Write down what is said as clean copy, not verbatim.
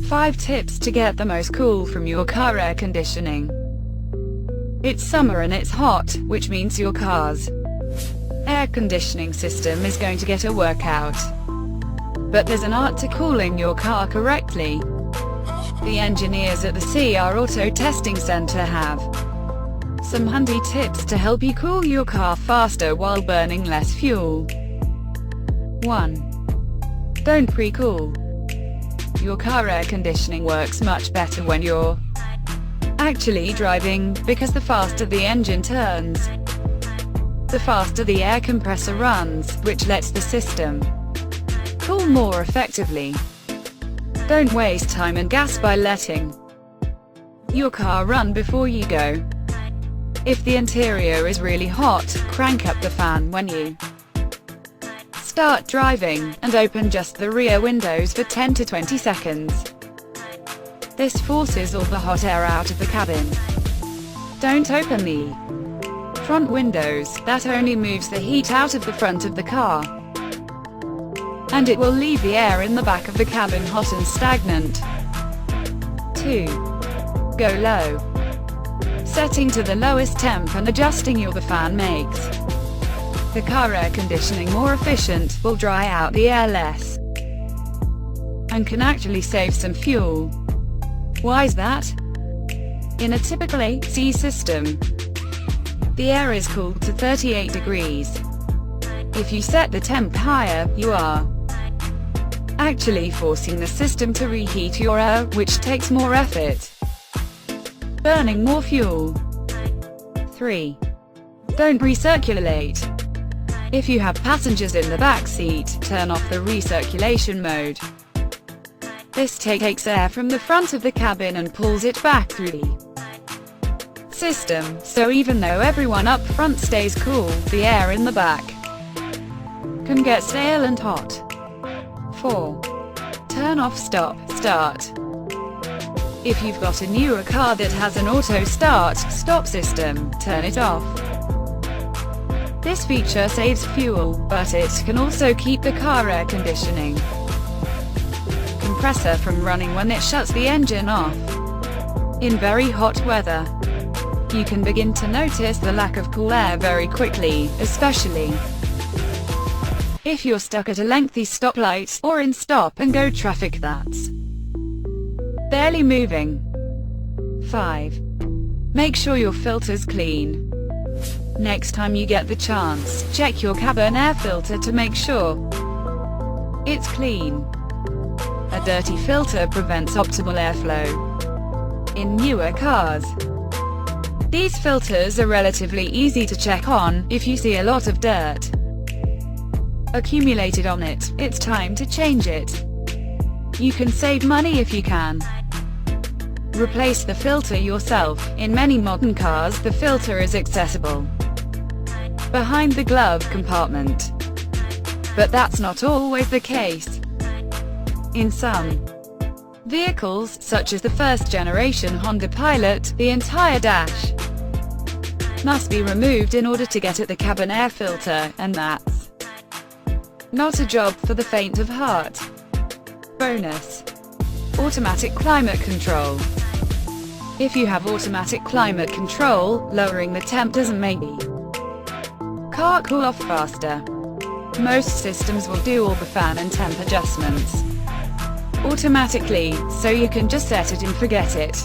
5 tips to get the most cool from your car air conditioning. It's summer and it's hot, which means your car's air conditioning system is going to get a workout. But there's an art to cooling your car correctly. The engineers at the CR Auto Testing Center have some handy tips to help you cool your car faster while burning less fuel. 1. Don't pre-cool. Your car air conditioning works much better when you're actually driving, because the faster the engine turns, the faster the air compressor runs, which lets the system cool more effectively. Don't waste time and gas by letting your car run before you go. If the interior is really hot, crank up the fan when you start driving, and open just the rear windows for 10 to 20 seconds. This forces all the hot air out of the cabin. Don't open the front windows, that only moves the heat out of the front of the car, and it will leave the air in the back of the cabin hot and stagnant. 2. Go low. Setting to the lowest temp and adjusting the fan makes the car air conditioning more efficient, will dry out the air less, and can actually save some fuel. Why is that? In a typical AC system, the air is cooled to 38 degrees. If you set the temp higher, you are actually forcing the system to reheat your air, which takes more effort, burning more fuel. 3. Don't recirculate. If you have passengers in the back seat, turn off the recirculation mode. This takes air from the front of the cabin and pulls it back through the system, so even though everyone up front stays cool, the air in the back can get stale and hot. 4. Turn off stop-start. If you've got a newer car that has an auto start-stop system, turn it off. This feature saves fuel, but it can also keep the car air conditioning compressor from running when it shuts the engine off. In very hot weather, you can begin to notice the lack of cool air very quickly, especially if you're stuck at a lengthy stoplight, or in stop-and-go traffic that's barely moving. 5. Make sure your filter's clean. Next time you get the chance, check your cabin air filter to make sure it's clean. A dirty filter prevents optimal airflow in newer cars. These filters are relatively easy to check on. If you see a lot of dirt accumulated on it, it's time to change it. You can save money if you can replace the filter yourself. In many modern cars, the filter is accessible behind the glove compartment, but that's not always the case. In some vehicles, such as the first-generation Honda Pilot, the entire dash must be removed in order to get at the cabin air filter, and that's not a job for the faint of heart. Bonus: automatic climate control. If you have automatic climate control, lowering the temp doesn't make the car cool off faster. Most systems will do all the fan and temp adjustments automatically, so you can just set it and forget it.